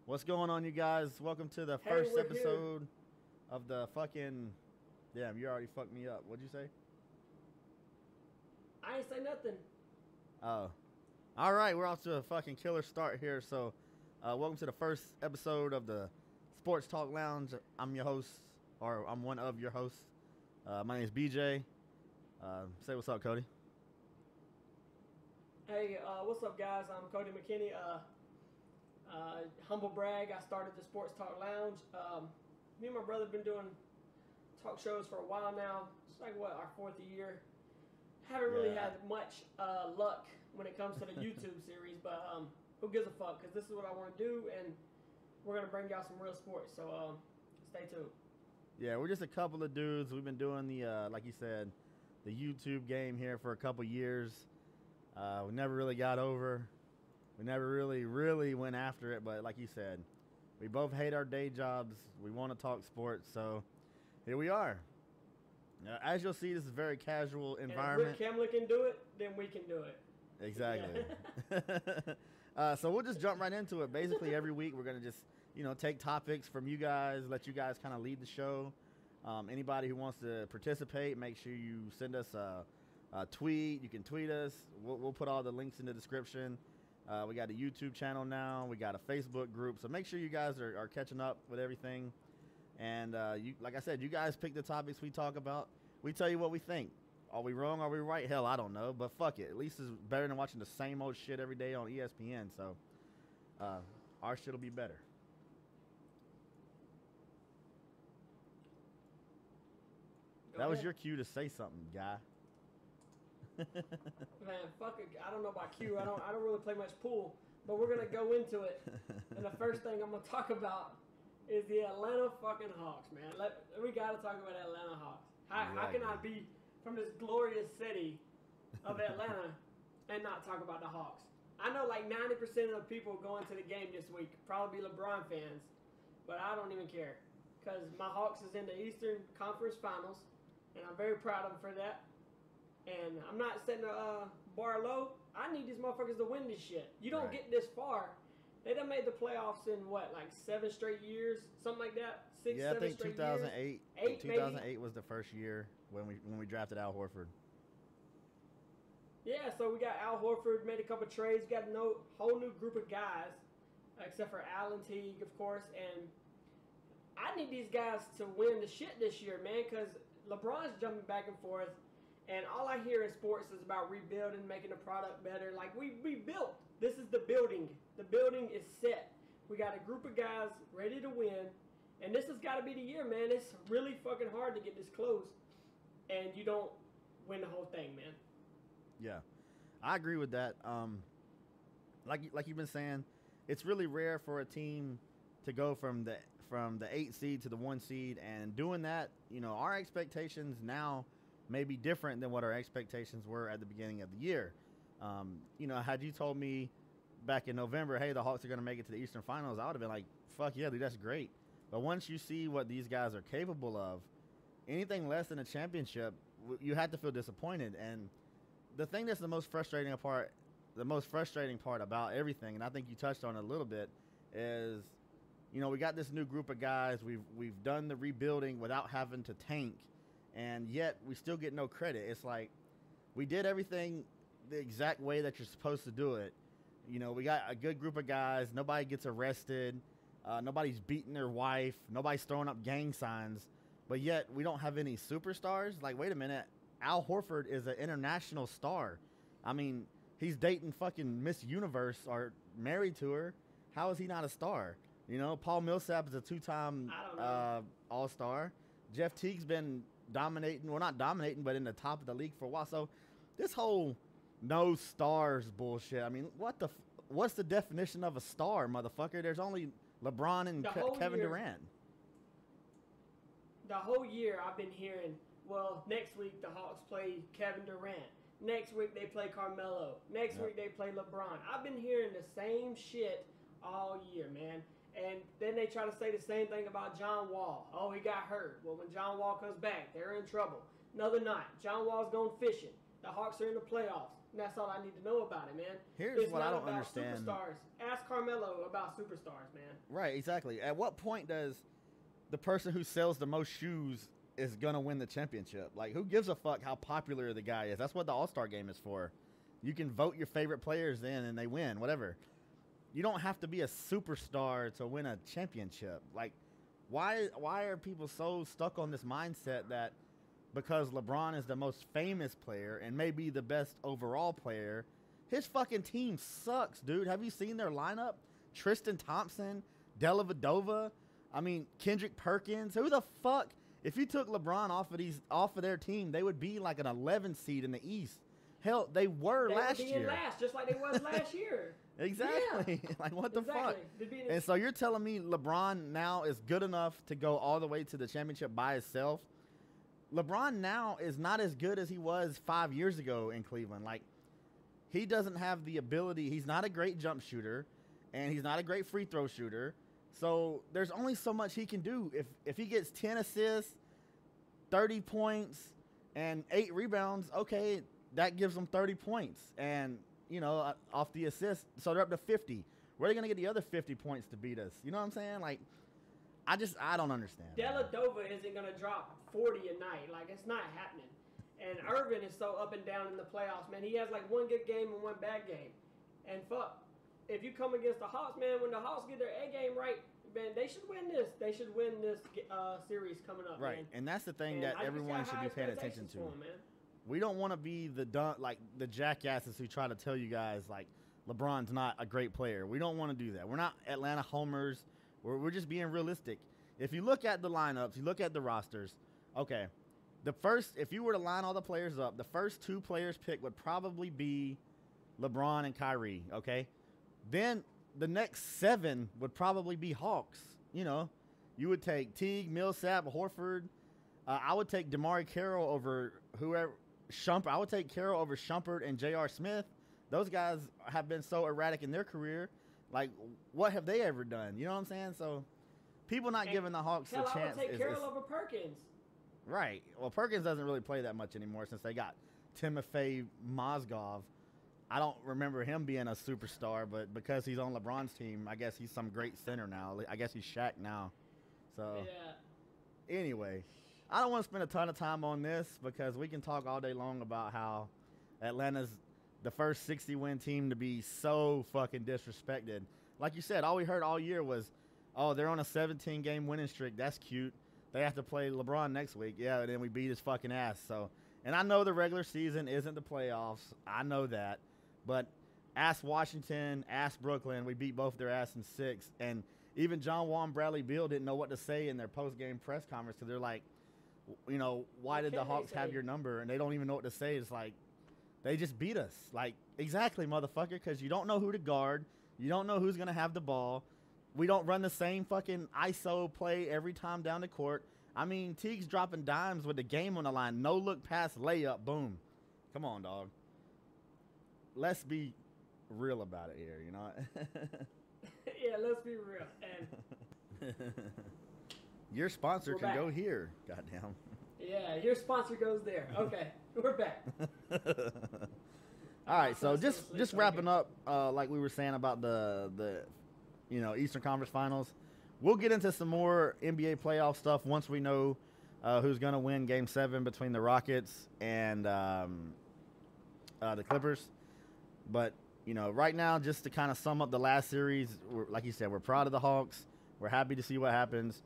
What's going on, you guys? Welcome to the Hey, first we're here. episode of the fucking. Damn, you already fucked me up. What'd you say? I ain't say nothing. Oh. All right, we're off to a fucking killer start here. So, welcome to the first episode of the Sports Talk Lounge. I'm your host, or I'm one of your hosts. My name is BJ. Say what's up, Cody. Hey, what's up, guys? I'm Cody McKinney. Humble brag, I started the Sports Talk Lounge. Me and my brother have been doing talk shows for a while now. It's like, what, our fourth year. Haven't really Yeah. had much luck when it comes to the YouTube series, but who gives a fuck? Because this is what I want to do, and we're going to bring y'all some real sports. So stay tuned. Yeah, we're just a couple of dudes. We've been doing the, like you said, the YouTube game here for a couple years. We never really got over. We never really went after it. But like you said, we both hate our day jobs. We want to talk sports. So here we are. As you'll see, this is a very casual environment. And if Rick Kemley can do it, then we can do it. Exactly. Yeah. So we'll just jump right into it. Basically, every week we're going to just, take topics from you guys, let you guys kind of lead the show. Anybody who wants to participate, make sure you send us a tweet. You can tweet us. We'll put all the links in the description. We got a YouTube channel now. We got a Facebook group. So make sure you guys are catching up with everything. And like I said, you guys pick the topics we talk about. We tell you what we think. Are we wrong? Are we right? Hell, I don't know. But fuck it. At least it's better than watching the same old shit every day on ESPN. So our shit will be better. That was your cue to say something, guy. Man, fuck it. I don't know about Q. I don't really play much pool, but we're gonna go into it. And the first thing I'm gonna talk about is the Atlanta fucking Hawks, man. We gotta talk about Atlanta Hawks. How can I be from this glorious city of Atlanta and not talk about the Hawks? I know like 90% of the people going to the game this week probably LeBron fans, but I don't even care because my Hawks is in the Eastern Conference Finals, and I'm very proud of them for that. And I'm not setting a bar low. I need these motherfuckers to win this shit. You don't get this far. They done made the playoffs in what, like 7 straight years, something like that. Yeah, I think 2008. 2008 was the first year when we drafted Al Horford. Yeah, so we got Al Horford, made a couple trades, got a whole new group of guys, except for Allen Teague, of course. And I need these guys to win the shit this year, man, because LeBron's jumping back and forth. And all I hear in sports is about rebuilding, making the product better. Like, we built. This is the building. The building is set. We got a group of guys ready to win. And this has got to be the year, man. It's really fucking hard to get this close. And you don't win the whole thing, man. Yeah, I agree with that. Like you've been saying, it's really rare for a team to go from the 8 seed to the 1 seed. And doing that, our expectations now may be different than what our expectations were at the beginning of the year. Had you told me back in November, hey, the Hawks are going to make it to the Eastern Finals, I would have been like, fuck yeah, dude, that's great. But once you see what these guys are capable of, anything less than a championship, you have to feel disappointed. And the thing that's the most frustrating part about everything, and I think you touched on it a little bit, is, we got this new group of guys. We've done the rebuilding without having to tank. And yet we still get no credit. It's like we did everything the exact way that you're supposed to do it. We got a good group of guys. Nobody gets arrested. Nobody's beating their wife. Nobody's throwing up gang signs. But yet we don't have any superstars. Like, wait a minute. Al Horford is an international star. I mean, he's dating fucking Miss Universe or married to her. How is he not a star? Paul Millsap is a 2-time All-Star. Jeff Teague's been dominating, well, not dominating, but in the top of the league for a while. So this whole no stars bullshit, I mean, what's the definition of a star, motherfucker? There's only LeBron and Kevin Durant. The whole year I've been hearing, well, next week the Hawks play Kevin Durant. Next week they play Carmelo. Next week they play LeBron. I've been hearing the same shit all year, man. And then they try to say the same thing about John Wall. Oh, he got hurt. Well, when John Wall comes back, they're in trouble. No, they're not. John Wall's going fishing. The Hawks are in the playoffs. And that's all I need to know about it, man. Here's it's what I not don't about understand. Superstars. Ask Carmelo about superstars, man. Right, exactly. At what point does the person who sells the most shoes is gonna win the championship? Like, who gives a fuck how popular the guy is? That's what the All-Star game is for. You can vote your favorite players in and they win, whatever. You don't have to be a superstar to win a championship. Like, why are people so stuck on this mindset that because LeBron is the most famous player and maybe the best overall player, his fucking team sucks, dude? Have you seen their lineup? Tristan Thompson, Dellavedova, I mean, Kendrick Perkins. Who the fuck? If you took LeBron off of their team, they would be like an 11 seed in the East. Hell, they were last year. They would be in last, just like they was last year. Exactly. Yeah. Like, what the fuck? And so you're telling me LeBron now is good enough to go all the way to the championship by himself? LeBron now is not as good as he was 5 years ago in Cleveland. Like, he doesn't have the ability. He's not a great jump shooter, and he's not a great free throw shooter. So there's only so much he can do. If he gets 10 assists, 30 points, and 8 rebounds, okay, that gives him 30 points. And, you know, off the assist, so they're up to 50. Where are they going to get the other 50 points to beat us? You know what I'm saying? Like, I don't understand. Dellavedova isn't going to drop 40 a night. Like, it's not happening. And Irvin is so up and down in the playoffs, man. He has, like, one good game and one bad game. And fuck, if you come against the Hawks, man, when the Hawks get their A game right, man, they should win this. They should win this series coming up, right. Man. And that's the thing that everyone should be paying attention to. Him, man. We don't want to be the jackasses who try to tell you guys, like, LeBron's not a great player. We don't want to do that. We're not Atlanta homers. We're just being realistic. If you look at the lineups, you look at the rosters, okay, if you were to line all the players up, the first 2 players picked would probably be LeBron and Kyrie, okay? Then the next 7 would probably be Hawks. You know, you would take Teague, Millsap, Horford. I would take DeMar Carroll over whoever. Shumpert. I would take Carroll over Shumpert and J.R. Smith. Those guys have been so erratic in their career. Like, what have they ever done? You know what I'm saying? So, people not giving the Hawks a chance. I would take Carroll over Perkins. Right. Well, Perkins doesn't really play that much anymore since they got Timofey Mozgov. I don't remember him being a superstar, but because he's on LeBron's team, I guess he's some great center now. I guess he's Shaq now. So, yeah. Anyway, I don't want to spend a ton of time on this because we can talk all day long about how Atlanta's the first 60-win team to be so fucking disrespected. Like you said, all we heard all year was, oh, they're on a 17-game winning streak. That's cute. They have to play LeBron next week. Yeah, and then we beat his fucking ass. So, and I know the regular season isn't the playoffs. I know that. But ask Washington, ask Brooklyn. We beat both their ass in 6. And even John Wall and Bradley Beal didn't know what to say in their post-game press conference because they're like, you know, why did the Hawks have your number? And they don't even know what to say. It's like, they just beat us. Like, exactly, motherfucker, because you don't know who to guard. You don't know who's going to have the ball. We don't run the same fucking ISO play every time down the court. I mean, Teague's dropping dimes with the game on the line. No look pass, layup, boom. Come on, dog. Let's be real about it here, you know? Yeah, let's be real. And your sponsor can go here. Goddamn. Yeah, your sponsor goes there. Okay, we're back. All right, so just wrapping up, like we were saying about the Eastern Conference Finals. We'll get into some more NBA playoff stuff once we know who's going to win Game 7 between the Rockets and the Clippers. But, you know, right now, just to kind of sum up the last series, like you said, we're proud of the Hawks. We're happy to see what happens.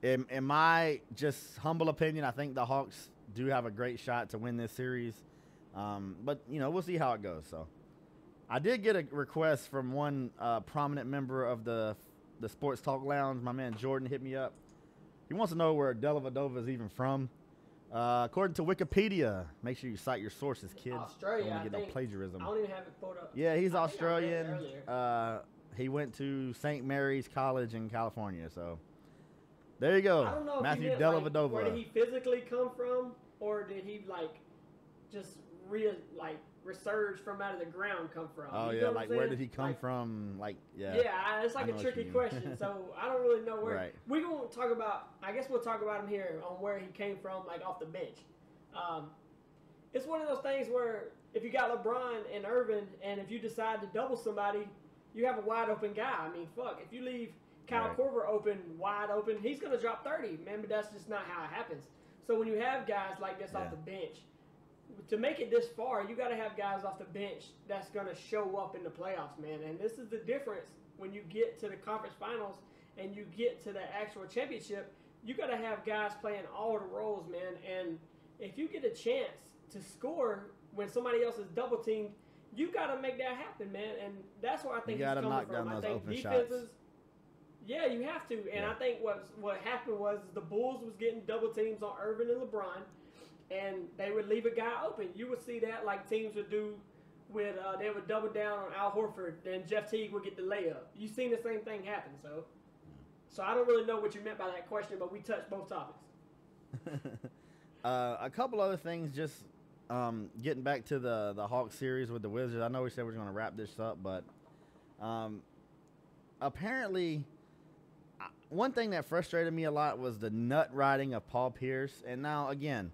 In my just humble opinion, I think the Hawks do have a great shot to win this series. But, you know, we'll see how it goes. So I did get a request from one prominent member of the Sports Talk Lounge. My man Jordan hit me up. He wants to know where Dellavedova is even from. According to Wikipedia, make sure you cite your sources, kids. Australia, don't get no plagiarism. I don't even have it pulled up. Yeah, he's Australian. He went to St. Mary's College in California. So there you go. I don't know Matthew if he meant, Dellavedova. where did he physically come from, or did he just resurge from out of the ground come from? Oh, you yeah, know like where did he come from? Like, yeah. Yeah, it's like a tricky question, so I don't really know where. Right. We won't talk about, I guess we'll talk about him here on where he came from, like off the bench. It's one of those things where if you got LeBron and Irvin, and if you decide to double somebody, you have a wide open guy. I mean, fuck, if you leave Kyle Korver open, wide open, he's going to drop 30, man, but that's just not how it happens. So when you have guys like this off the bench, to make it this far, you got to have guys off the bench that's going to show up in the playoffs, man. And this is the difference when you get to the conference finals and you get to the actual championship. You got to have guys playing all the roles, man. And if you get a chance to score when somebody else is double teamed, you got to make that happen, man. And that's where I think it's coming from. I think defenses. Yeah, you have to. And I think what happened was the Bulls was getting double teams on Irvin and LeBron, and they would leave a guy open. You would see that like teams would do with they would double down on Al Horford, then Jeff Teague would get the layup. You've seen the same thing happen. So I don't really know what you meant by that question, but we touched both topics. A couple other things, just getting back to the Hawks series with the Wizards. I know we said we were going to wrap this up, but apparently one thing that frustrated me a lot was the nut riding of Paul Pierce. And now, again,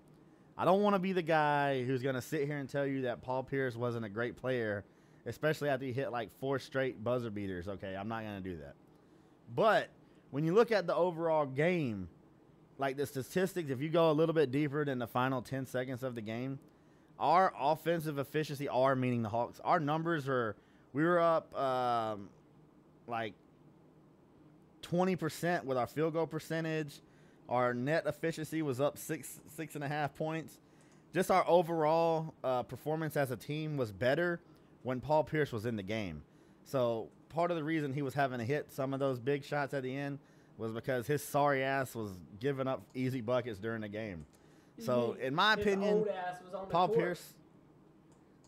I don't want to be the guy who's going to sit here and tell you that Paul Pierce wasn't a great player, especially after he hit like 4 straight buzzer beaters. Okay, I'm not going to do that. But when you look at the overall game, like the statistics, if you go a little bit deeper than the final 10 seconds of the game, our offensive efficiency, meaning the Hawks, our numbers we were up like 20% with our field goal percentage. Our net efficiency was up 6.5 points. Just our overall performance as a team was better when Paul Pierce was in the game. So part of the reason he was having to hit some of those big shots at the end was because his sorry ass was giving up easy buckets during the game. So in my opinion, old ass was on the Paul court. Pierce,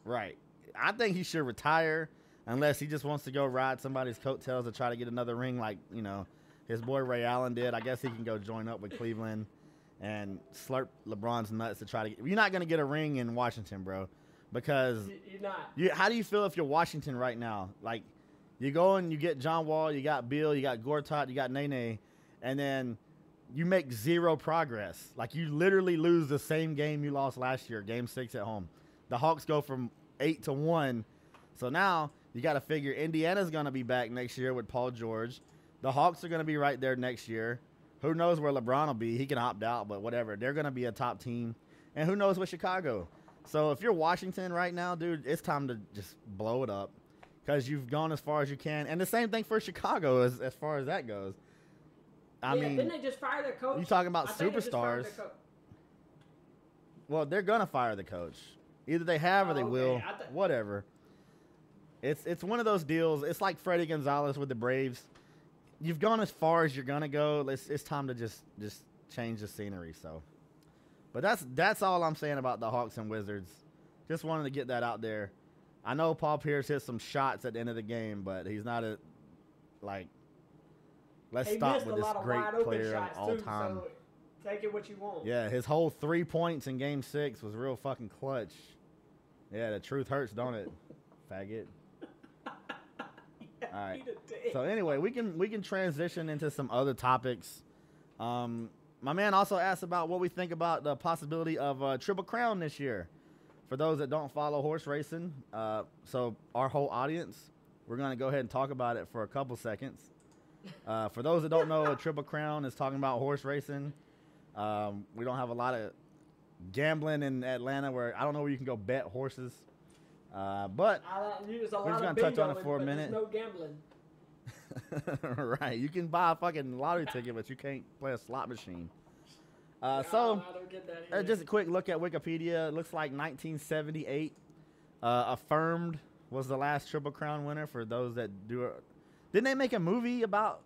right? I think he should retire unless he just wants to go ride somebody's coattails to try to get another ring, like his boy Ray Allen did. I guess he can go join up with Cleveland and slurp LeBron's nuts to try to get. You're not gonna get a ring in Washington, bro, because you're not. How do you feel if you're Washington right now? Like, you go and you get John Wall, you got Bill, you got Gortat, you got Nene, and then you make zero progress. Like, you literally lose the same game you lost last year, Game 6 at home. The Hawks go from 8-1. So now you got to figure Indiana's going to be back next year with Paul George. The Hawks are going to be right there next year. Who knows where LeBron will be? He can opt out, but whatever. They're going to be a top team. And who knows with Chicago? So if you're Washington right now, dude, it's time to just blow it up because you've gone as far as you can. And the same thing for Chicago as far as that goes. I mean, didn't they just fire their coach? You talking about superstars? Well, they're gonna fire the coach. Either they have or they will. Whatever. It's one of those deals. It's like Freddie Gonzalez with the Braves. You've gone as far as you're gonna go. It's time to just change the scenery. So, but that's all I'm saying about the Hawks and Wizards. Just wanted to get that out there. I know Paul Pierce hit some shots at the end of the game, but he's not let's stop with this great player of all time. So take it what you want. Yeah, his whole 3 points in Game 6 was real fucking clutch. Yeah, the truth hurts, don't it, faggot? All right. So anyway, we can transition into some other topics. My man also asked about what we think about the possibility of a Triple Crown this year. For those that don't follow horse racing, so our whole audience, we're going to go ahead and talk about it for a couple seconds. For those that don't know, a Triple Crown is talking about horse racing. We don't have a lot of gambling in Atlanta where I don't know where you can go bet horses. But we're just going to touch on it for a minute. There's no gambling. Right. You can buy a fucking lottery ticket, but you can't play a slot machine. I don't get that either. Just a quick look at Wikipedia. It looks like 1978. Affirmed was the last Triple Crown winner for those that do it. Didn't they make a movie about,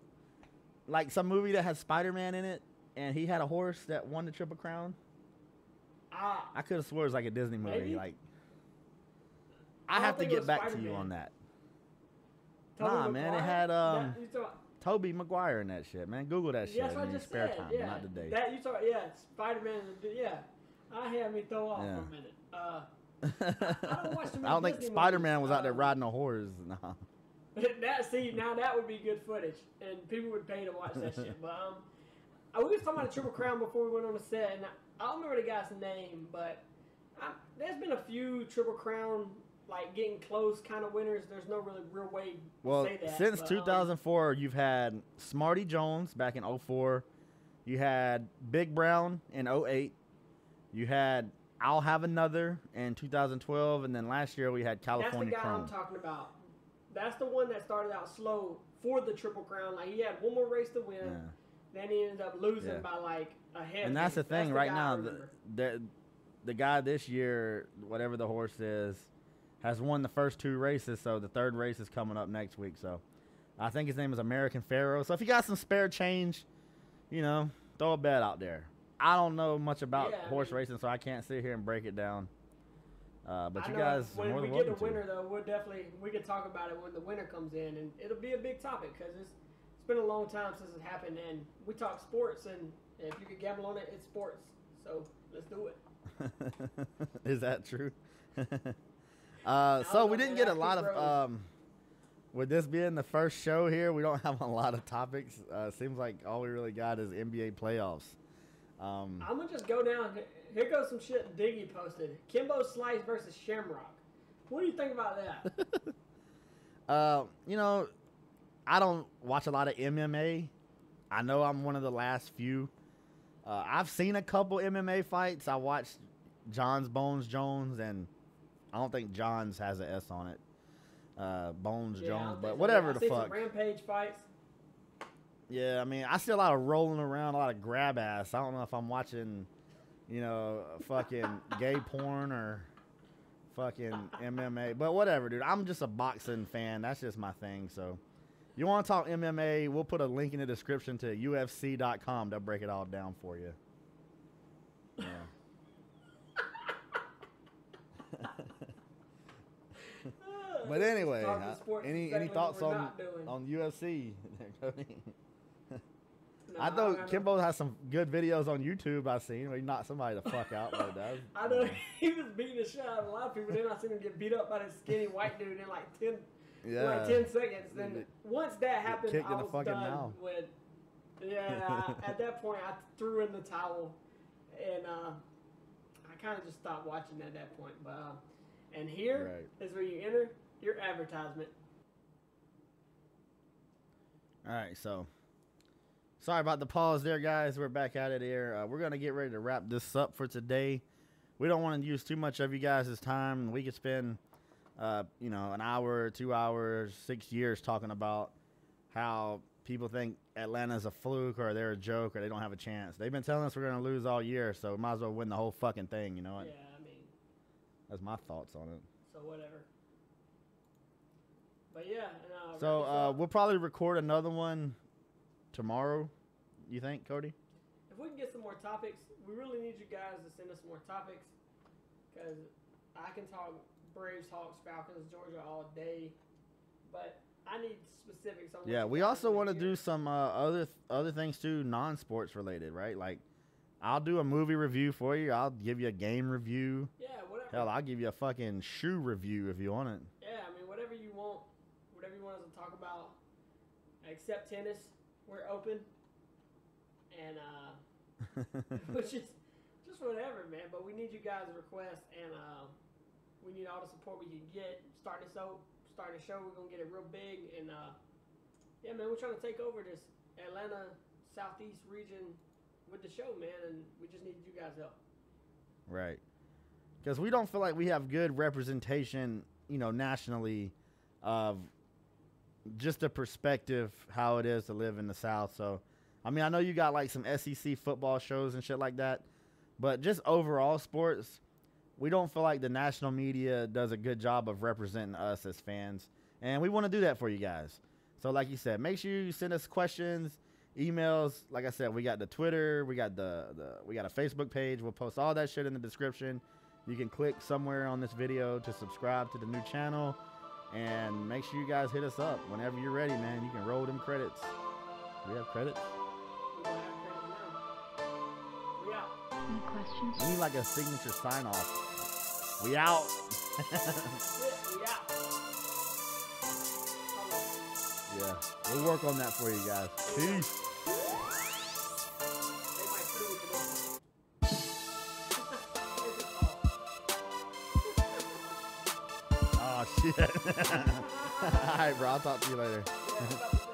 like, some movie that has Spider-Man in it, and he had a horse that won the Triple Crown? I could have swore it was like a Disney movie. Maybe? Like, I have to get back to you on that. Nah, man, it had Tobey Maguire in that shit, man. Google that shit in your spare time, not today. Spider-Man. Yeah, I had me throw off for a minute. I don't watch too many I don't think Disney Spider-Man movies. was out there riding a horse. Nah. Now that would be good footage, and people would pay to watch that shit. But we was talking about the Triple Crown before we went on the set, and I don't remember the guy's name, but There's been a few Triple Crown, like, getting close kind of winners. There's no really real way to say that. Since 2004, you've had Smarty Jones back in 04. You had Big Brown in 08. You had I'll Have Another in 2012. And then last year we had California That's the guy Chrome. I'm talking about. That's the one that started out slow for the Triple Crown. Like, he had one more race to win. Yeah. Then he ended up losing by, like, a head. And that's the thing right now. The guy this year, whatever the horse is, has won the first 2 races. So the third race is coming up next week. So I think his name is American Pharaoh. So if you got some spare change, you know, throw a bet out there. I don't know much about horse racing, so I can't sit here and break it down. But you guys, when more we than get welcome a winner, to. though, we can talk about it when the winner comes in, and it'll be a big topic because it's been a long time since it happened, and we talk sports, and if you could gamble on it, it's sports. So let's do it. Is that true? So we didn't get a lot of. With this being the first show here, we don't have a lot of topics. Seems like all we really got is NBA playoffs. I'm gonna just go down. Here goes some shit Diggy posted. Kimbo Slice versus Shamrock. What do you think about that? You know, I don't watch a lot of MMA. I know I'm one of the last few. I've seen a couple MMA fights. I watched John's Bones Jones, and I don't think John's has an S on it. Bones Jones, but whatever the fuck. Some Rampage fights. Yeah, I mean, I see a lot of rolling around, a lot of grab ass. I don't know if I'm watching, you know, fucking gay porn or fucking MMA, but whatever, dude. I'm just a boxing fan. That's just my thing. So, you want to talk MMA? We'll put a link in the description to UFC.com. They'll break it all down for you. Yeah. But anyway, any thoughts on UFC? No, I know Kimbo has some good videos on YouTube I've seen where he knocked somebody the fuck out. But I know he was beating the shit out of a lot of people. Then I seen him get beat up by this skinny white dude in like 10 seconds. Then once that happened, I was done with. Yeah, at that point I threw in the towel, and I kind of just stopped watching at that point. But and here is where you enter your advertisement. All right, so. Sorry about the pause there, guys. We're back at it here. We're going to get ready to wrap this up for today. We don't want to use too much of you guys' time. We could spend, you know, an hour, 2 hours, 6 years talking about how people think Atlanta's a fluke or they're a joke or they don't have a chance. They've been telling us we're going to lose all year, so we might as well win the whole fucking thing, you know what? Yeah, I mean. That's my thoughts on it. So whatever. But yeah. So we'll probably record another one tomorrow, you think, Cody? If we can get some more topics, we really need you guys to send us more topics, because I can talk Braves, Hawks, Falcons, Georgia all day, but I need specifics on. Yeah, we also want to do some other things too, non-sports related, right? Like, I'll do a movie review for you. I'll give you a game review. Yeah, whatever. Hell, I'll give you a fucking shoe review if you want it. Yeah, I mean, whatever you want us to talk about, except tennis. We're open, and which is just whatever, man. But we need you guys' requests, and we need all the support we can get. Starting the show, we're gonna get it real big, and yeah, man, we're trying to take over this Atlanta Southeast region with the show, man, and we just need you guys' help. Right, because we don't feel like we have good representation, you know, nationally of just a perspective how it is to live in the South. So, I mean, I know you got like some SEC football shows and shit like that, but just overall sports, we don't feel like the national media does a good job of representing us as fans, and we want to do that for you guys. So, like you said, make sure you send us questions, emails. Like I said, we got the Twitter, we got we got a Facebook page. We'll post all that shit in the description. You can click somewhere on this video to subscribe to the new channel. And make sure you guys hit us up whenever you're ready, man. You can roll them credits. Do we have credits? We don't have credits now. We out. Any questions? We need like a signature sign off. We out. We out. Yeah, we'll work on that for you guys. Peace. They might sue me for this. All right, bro. I'll talk to you later. Yeah,